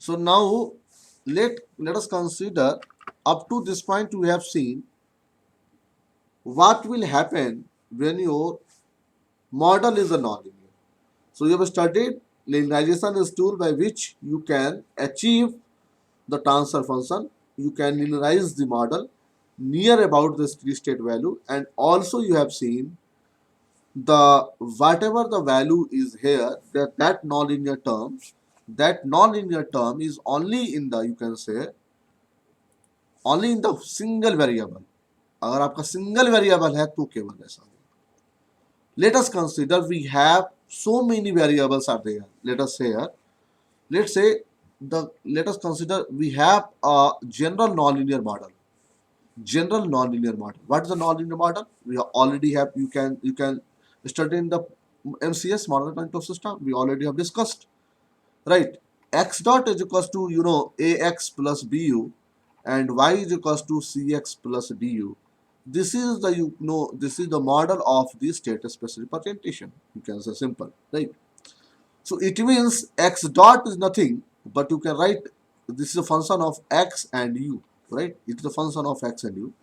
So now let us consider, up to this point we have seen what will happen when your model is a nonlinear. So you have studied linearization is tool by which you can achieve the transfer function. You can linearize the model near about the steady state value, and also you have seen the whatever the value is here, that nonlinear term is only in the, you can say, only in the single variable. अगर आपका single variable है तो केवल ऐसा. Let us consider we have so many variables are there. Let us say here, let us consider we have a general nonlinear model. General nonlinear model. What is the nonlinear model? We already have, you can study in the MCS, model control system. We already have discussed, right? X dot is equals to, ax plus bu, and y is equals to cx plus du. This is the, this is the model of the state space representation. You can say simple, right? So it means x dot is nothing, but you can write this is a function of x and u, right? It is a function of x and u.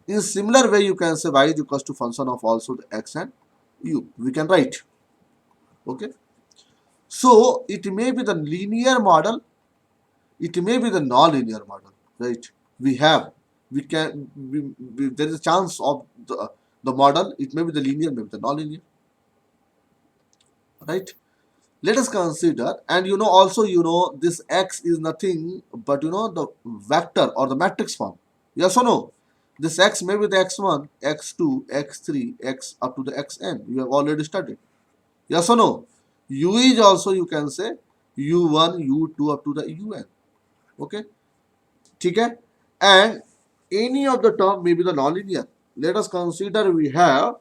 In similar way, you can say y is equals to function of also the x and u. We can write, okay? So it may be the linear model, it may be the non-linear model, right? There is a chance of the model, it may be the linear, maybe the non-linear, right? Let us consider, and also this x is nothing but the vector or the matrix form. Yes or no? This x may be the x1, x2, x3, x up to the xn. You have already studied. Yes or no? U is also, you can say, u1, u2 up to the un. Okay? Okay? And any of the term may be the nonlinear. Let us consider we have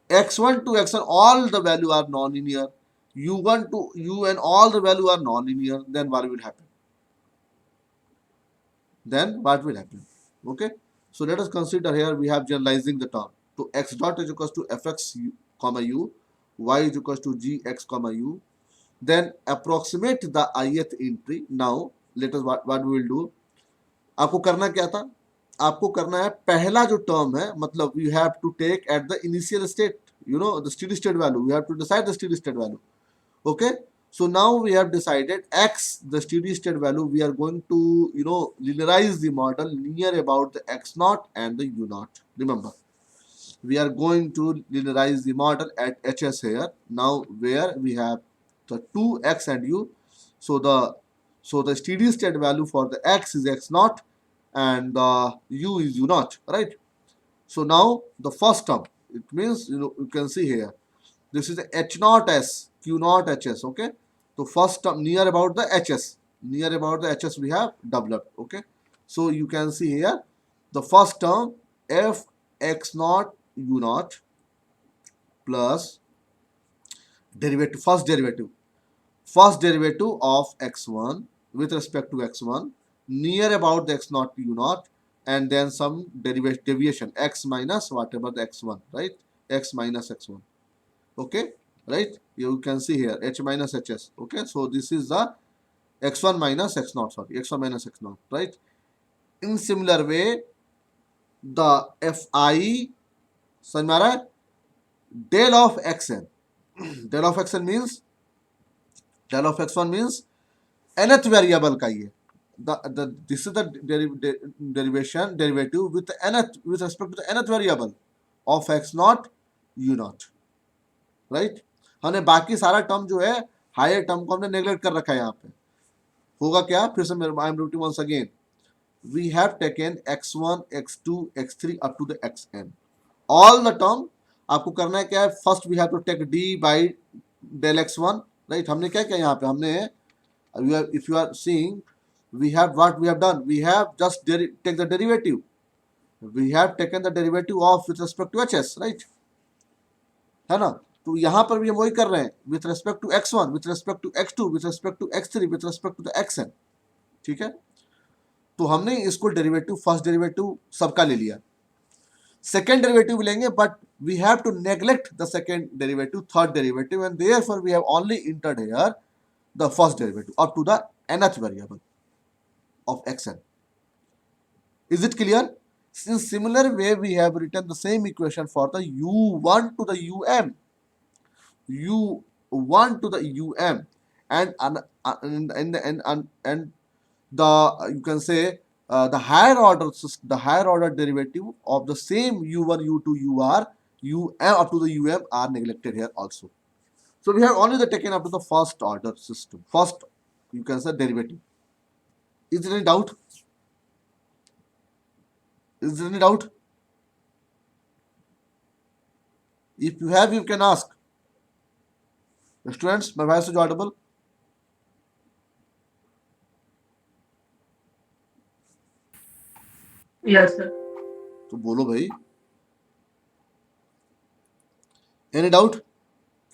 x1 to xn, all the value are nonlinear. u1 to un, all the value are nonlinear. Then what will happen? Okay? So let us consider here we have generalizing the term. So x dot is equals to fx comma u, y is equals to gx comma u. Then approximate the ith entry. Now let us what we will do. आपको करना क्या था? आपको करना है पहला जो term है, मतलब you have to take at the initial state, the steady state value. We have to decide the steady state value. Okay, so now we have decided x, the steady state value. We are going to linearize the model near about the x naught and the u naught. Remember, we are going to linearize the model at hs here. Now where we have the 2x and u, so the steady state value for the x is x naught and the u is u naught, right? So now the first term, it means you can see here, this is the h naught s, q naught hs. Okay, so first term near about the hs, we have developed. Okay, so you can see here the first term f x naught u naught plus derivative, first derivative of x1 with respect to x1 near about the x naught u naught, and then some deviation x minus whatever the x1, right? X minus x1. Okay, right? You can see here h minus hs. Okay, so this is the x1 minus x naught, x1 minus x naught, right? In similar way, the fi, समझ del of xn, del of xn means, del of x1 means nth variable का ये, this is the derivative with nth, with respect to the nth variable of x naught u naught, right? हमने बाकी सारा term जो है higher term को हमने neglect कर रखा है. यहाँ पे होगा क्या, फिर से I am repeating once again, we have taken x1 x2 x3 up to the xn, all the term. आपको करना है क्या है, first we have to take d by del x1, right? हमने क्या किया यहाँ पे, हमने if you are seeing, we have what we have done, we have just take the derivative, we have taken the derivative of with respect to hs, right? है ना? तो यहाँ पर भी हम वही कर रहे हैं, with respect to x1, with respect to x2, with respect to x3, with respect to the xn. ठीक है, तो हमने इसको डेरिवेटिव, फर्स्ट डेरिवेटिव सबका ले लिया, सेकेंड डेरिवेटिव लेंगे, but we have to neglect the second derivative, third derivative, and therefore we have only entered here the first derivative up to the nth variable of xn. Is it clear? In similar way, we have written the same equation for the u1 to the u1 to the and the you can say the higher order derivative of the same u1 u2 ur up to the are neglected here also. So we have only the taken up to the first order system, first you can say derivative. Is there any doubt? Is there any doubt? If you have, you can ask. Students, my voice is audible? Yes, sir. तो बोलो भाई. Any doubt?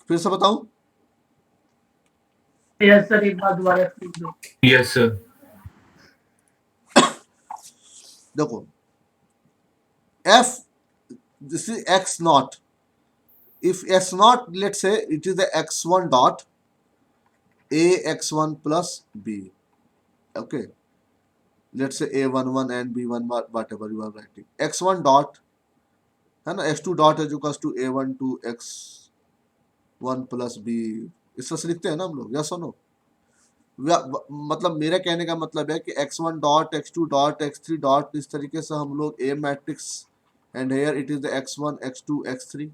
फिर से बताऊं? Yes, sir. एक बार दोबारा explain दो. Yes, sir. देखो, f, this is x naught. If x naught, let's say it is the x1 dot a x1 plus b. Okay, let's say a11 and b1, whatever you are writing. x1 dot है ना, x2 dot is equals to a1 to x1 plus b. इस तरह से लिखते हैं ना हम लोग, yes or no? मतलब मेरे कहने का मतलब है कि x1 dot x2 dot x3 dot इस तरीके से हम लोग a matrix and here it is the x1 x2 x3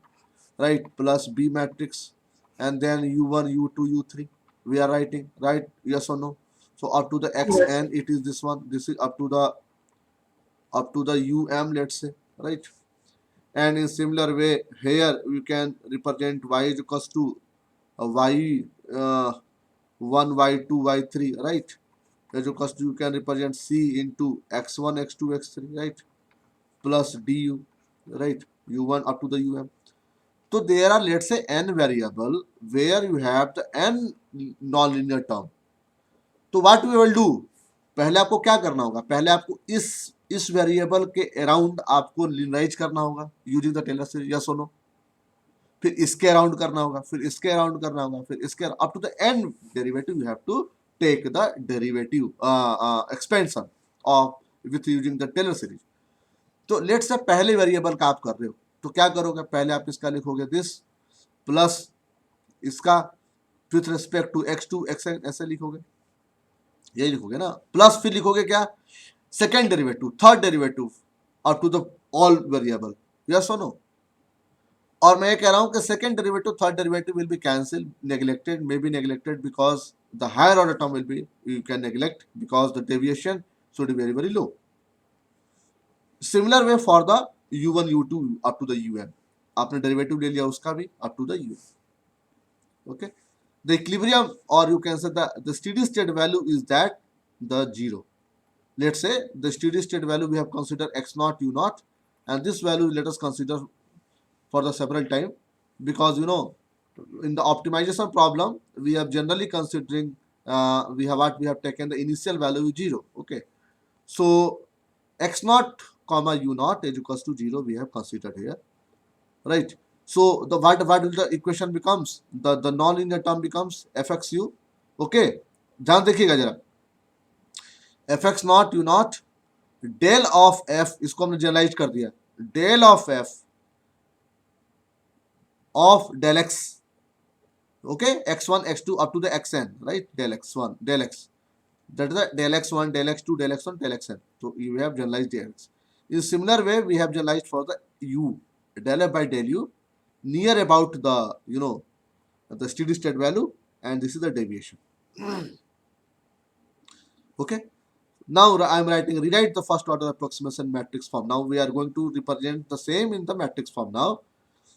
right plus b matrix and then u1 u2 u3 we are writing, right? Yes or no? So up to the Yes, xn sir. it is this one, this is up to the let's say, right? And in similar way here we can represent y is equals to y 1 y2 y3, right? As equals to, you can represent c into x1 x2 x3, right? Plus du, right? u1 up to the um. So there are, let's say, n variable where you have the n non-linear term. तो what we will do, पहले आपको क्या करना होगा, पहले आपको इस variable के अराउंड आपको लिनियराइज करना होगा using the Taylor series, yes और नो? फिर इसके अराउंड करना होगा, फिर इसके अराउंड करना होगा, फिर इसके up to the n derivative you have to take the derivative expansion of with using the Taylor series. तो लेट्स से पहले वेरिएबल का आप कर रहे हो, तो क्या करोगे, पहले आप इसका लिखोगे दिस प्लस इसका with respect to x2 xn, ऐसे लिखोगे, यही लिखोगे ना. प्लस फिर लिखोगे क्या, second derivative, third derivative up to the all variable, yes और नो? और मैं ये कह रहा हूं कि second derivative third derivative will be cancel, neglected, may be neglected because the higher order term will be you can neglect because the deviation should be very very low. Similar way for the u1 u2 up to the un, आपने derivative ले लिया उसका भी up to the un. Okay, the equilibrium और you can say the steady state value is that the zero. Let's say the steady state value we have considered x naught u naught, and this value let us consider for the several time, because you know in the optimization problem we have generally considering we have taken the initial value is 0. Okay, so x naught comma u naught is equals to 0 we have considered here, right? So the what will the equation becomes, the non-linear term becomes fxu. Okay, ध्यान देखिएगा जरा, fx naught u naught del of f, इसको हमने generalize कर दिया, del of f of del x, okay, x1 x2 up to the xn, right? Del x1 del x, that is the del x1 del x2 del x1 del xn. So you have generalized del x. In similar way we have generalized for the u, del f by del u near about the the steady state value, and this is the deviation. Okay, now I am writing, rewrite the first order approximation matrix form. Now we are going to represent the same in the matrix form now.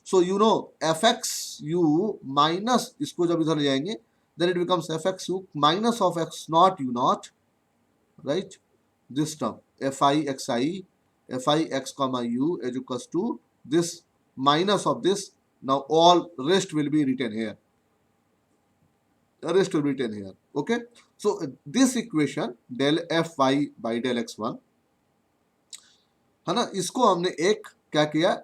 So you know fxu minus, इसको जब इधर ले जाएंगे then it becomes fxu minus of x naught u naught, right? This term fi x comma u is equals to this minus of this. Now all rest will be written here. The rest will be written here. Okay, so this equation del fy by del x1 है ना, इसको हमने एक क्या किया,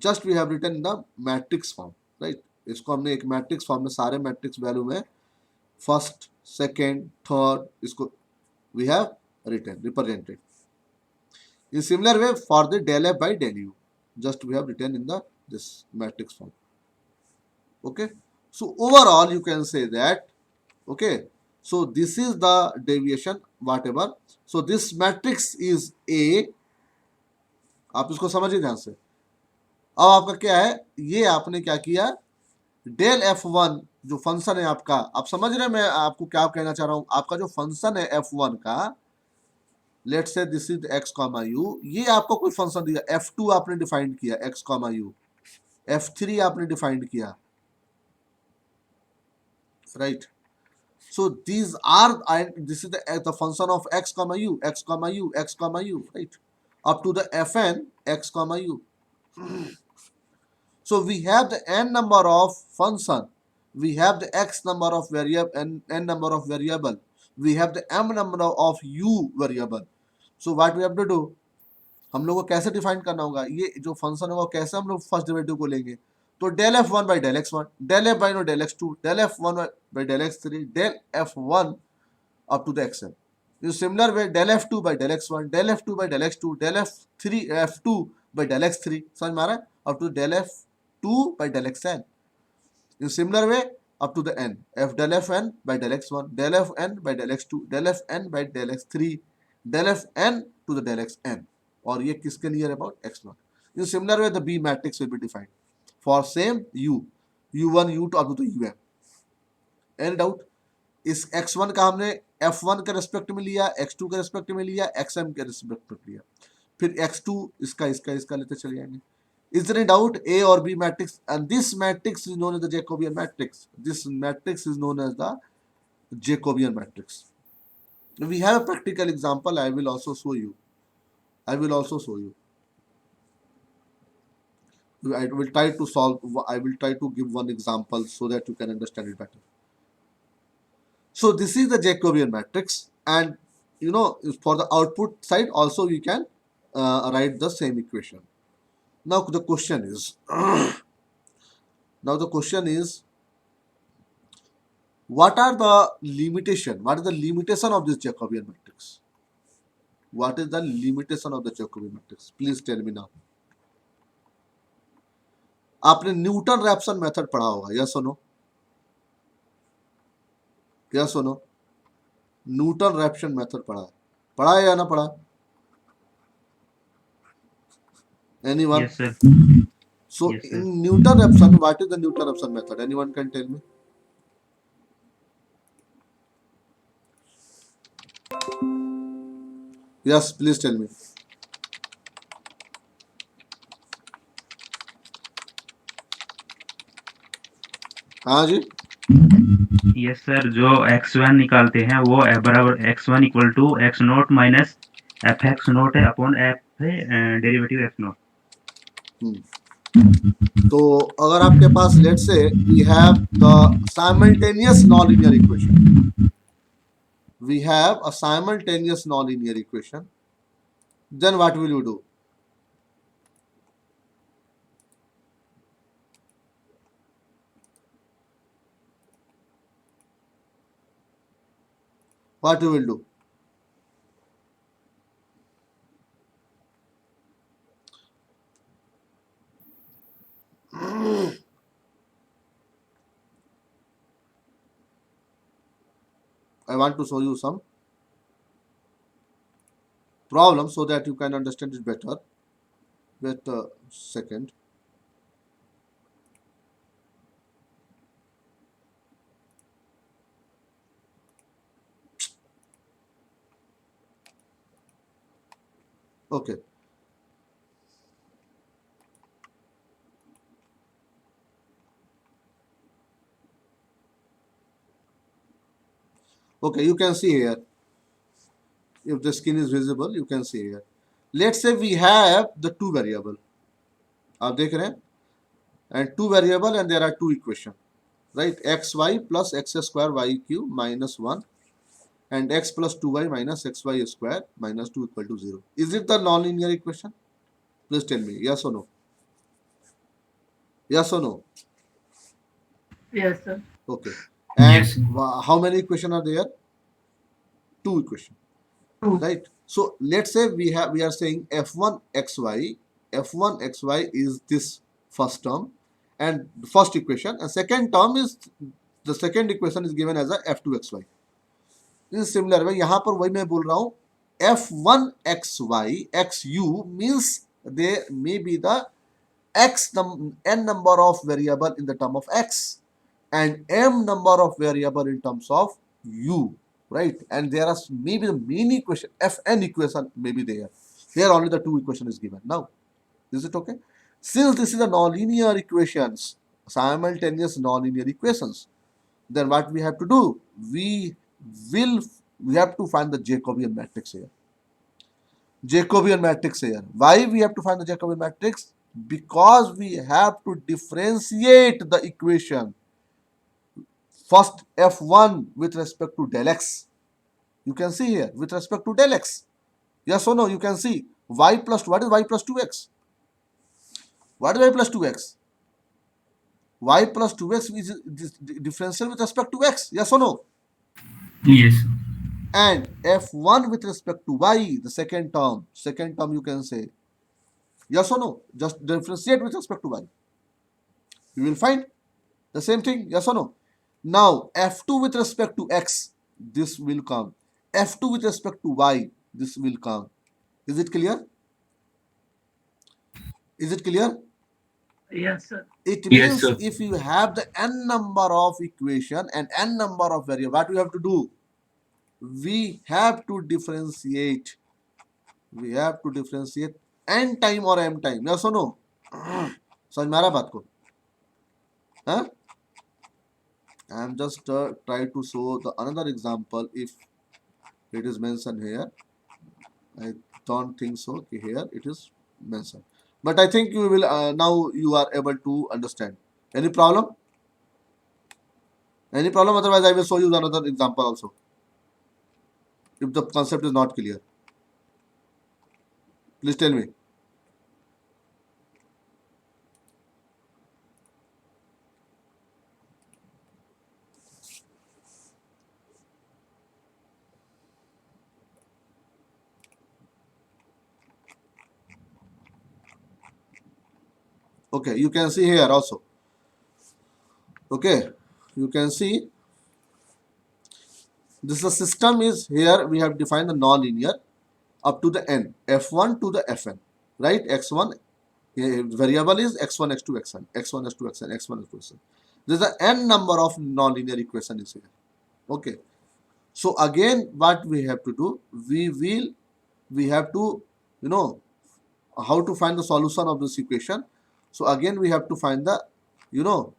just we have written in the matrix form, right? इसको हमने एक मैट्रिक्स फॉर्म में सारे मैट्रिक्स वैल्यू में फर्स्ट, सेकेंड, थर्ड, इसको we have represented. In similar way, for the del f by del u, just we have written in the this matrix form. Okay, so overall you can say that, okay, so this is the deviation whatever. So this matrix is A, आप इसको समझिए ध्यान से. अब आपका क्या है, ये आपने क्या किया, डेल f1 जो फंक्शन है आपका, आप समझ रहे हैं मैं आपको क्या कहना चाह रहा हूं, आपका जो फंक्शन है f1 का, लेट से this is x comma you, ये आपको कोई फंक्शन दिया, f2 आपने डिफाइंड किया x कॉमा यू, f3 आपने डिफाइंड किया, right. So these are, and this is the function of x comma u, x comma u, x comma u, right, up to the fn x comma u. So we have the n number of function, we have the x number of variable, n number of variable, we have the m number of u variable. So what we have to do, हम लोग को कैसे define करना होगा, ये जो function होगा कैसे हम लोग फर्स्ट डेरिवेटिव को लेंगे, तो del f one by del x one, del f by no del x two, del f one by del x three, del f one up to the xn. In similar way, del f2 by del x1, del f2 by del x2, del f2 by del x3, समझ में आ रहा है, up to del f2 by del xn. In similar way, up to the n, f del fn by del x1, del fn by del x2, del fn by del x3, del fn to the del xn. और ये किसके लिए है, about x0. In similar way, the B matrix will be defined for same u, u1, u2 up to the un. Any doubt? इस x1 का हमने f1 के respect में लिया, x2 के रेस्पेक्ट में लिया, xm के रेस्पेक्ट में लिया, फिर x2 इसका लेते चले जाएंगे. Is there any doubt? A or B matrix, and this matrix is known as the Jacobian matrix. This matrix is known as the Jacobian matrix. We have a practical example. I will also show you. I will try to solve. I will try to give one example so that you can understand it better. So this is the Jacobian matrix, and for the output side also we can write the same equation. Now the question is, what are the limitation? What is the limitation of this Jacobian matrix? What is the limitation of the Jacobian matrix? Please tell me now. आपने Newton Raphson method पढ़ा होगा, yes और no? Yes और no? Newton Raphson method पढ़ा है या ना पढ़ा? Anyone? Yes, sir. So Yes, sir. in Newton-Raphson, what is the Newton-Raphson method? Anyone can tell me? Yes, please tell me. हाँ जी. Yes, sir. जो x1 निकालते हैं वो बराबर x1 equal to x naught minus f x naught है upon f है derivative f naught. तो अगर आपके पास let say we have the simultaneous nonlinear equation, we have a simultaneous nonlinear equation, then what will you do? What you will do? I want to show you some problems so that you can understand it better. Wait a second. Okay. Okay, you can see here. If the skin is visible, you can see here. Let's say we have the two variable. आप देख रहे हैं? And two variable and there are two equation, right? xy plus x square y cube minus 1 and x plus 2y minus xy square minus 2 equal to 0. Is it the nonlinear equation? Please tell me, yes or no? Yes or no? Yes, sir. Okay. And Yes. how many equations are there? Two equations, Two. right? So let's say we are saying f1 xy is this first term and first equation, and second term is the second equation is given as a f2xy. इस similar way यहाँ पर वही मैं बोल रहा हूँ f1xy xu means there may be the n number of variable in the term of x and m number of variable in terms of u, right? And there are maybe the main equation fn equation may be there. Here only the two equation is given. Now is it okay? Since this is a nonlinear equations, simultaneous nonlinear equations, then what we have to do, we will we have to find the Jacobian matrix here. Jacobian matrix here. Why we have to find the Jacobian matrix? Because we have to differentiate the equation first f1 with respect to del x. You can see here with respect to del x. Yes or no? You can see y plus what is y plus 2x? What is y plus 2x? Y plus 2x is differential with respect to x. Yes or no? Yes. And f1 with respect to y, the second term you can say yes or no, just differentiate with respect to y, you will find the same thing. Yes or no? Now f2 with respect to x, this will come. F2 with respect to y, this will come. Is it clear? Is it clear? Yes, sir. It Yes, means sir. if you have the n number of equation and n number of variable, what we have to do, we have to differentiate n time or m time. Yes or no? समझ में आ रहा बात को? Huh? I am just try to show the another example if it is mentioned here. I don't think so. Here it is mentioned, but I think you will now you are able to understand. Any problem? Any problem? Otherwise, I will show you another example also. If the concept is not clear, please tell me. Okay, you can see here also. Okay, you can see this is the system is here. We have defined the nonlinear up to the n, f1 to the fn, right? X1 variable is x1, x2, xn, x1, x2, xn, x1, x2, xn. There is a n number of nonlinear equation is here. Okay. So again, what we have to do, we have to, you know, how to find the solution of this equation. So again, we have to find the, you know,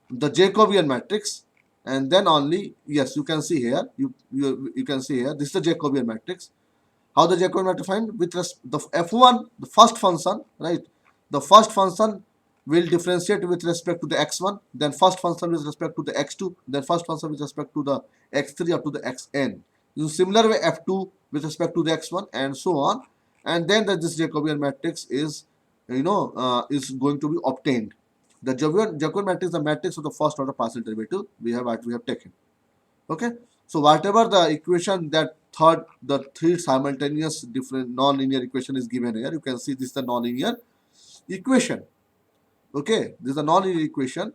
the Jacobian matrix, and then only, yes, you can see here, you can see here, this is the Jacobian matrix. How the Jacobian matrix find? With the f1, the first function, right? The first function will differentiate with respect to the x1, then first function with respect to the x2, then first function with respect to the x3 up to the xn. In similar way, f2 with respect to the x1 and so on, and then this Jacobian matrix is, is going to be obtained. The Jacobian matrix is the matrix of the first order partial derivative we have taken. Okay, so whatever the equation that the three simultaneous different non-linear equation is given here, you can see this is the non-linear equation. Okay, this is a non-linear equation,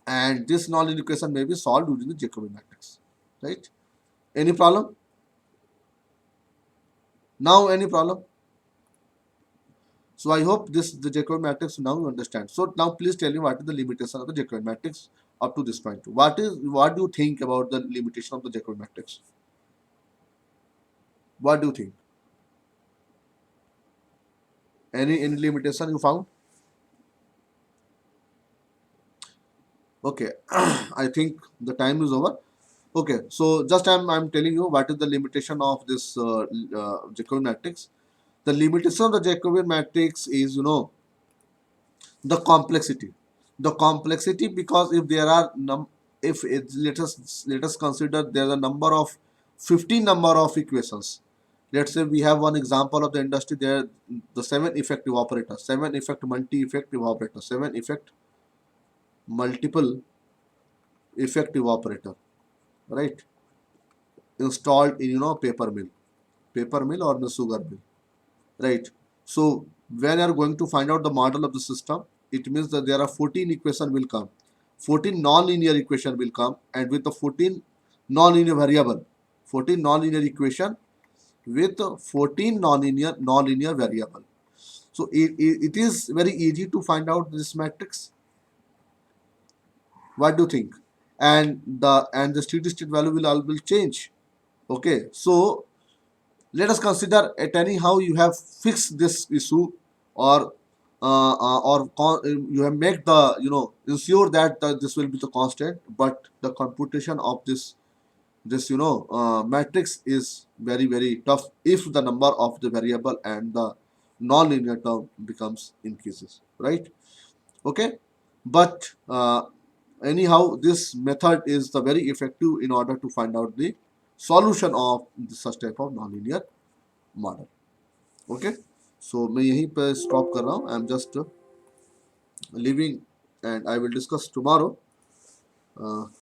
and this non-linear equation may be solved using the Jacobi matrix, right? Any problem? Now any problem? So I hope this the Jacobi matrix now you understand. So now please tell me what is the limitation of the Jacobi matrix up to this point. What do you think about the limitation of the Jacobi matrix? What do you think? Any limitation you found? Okay, I think the time is over. Okay, so just I'm telling you what is the limitation of this Jacobian matrix. The limitation of the Jacobian matrix is, the complexity. The complexity, because if there are if it, let us consider there are a number of 15 number of equations. Let's say we have one example of the industry there, the 7 effective operators, 7 multi effective operators, 7 multiple effective operator, right? Installed in paper mill or the sugar mill, right? So when you are going to find out the model of the system, it means that there are 14 equation will come, 14 non-linear equation will come, and with the 14 non-linear variable, 14 non-linear equation with 14 non-linear variable. So it is very easy to find out this matrix. What do you think? And the statistic value will change. Okay, so let us consider at anyhow you have fixed this issue, or you have make the ensure that this will be the constant, but the computation of this matrix is very tough if the number of the variable and the non-linear term becomes increases, right? Okay, but anyhow this method is the very effective in order to find out the solution of such type of non-linear model. Okay, so मैं यहीं पर stop कर रहा हूँ. I am just leaving and I will discuss tomorrow.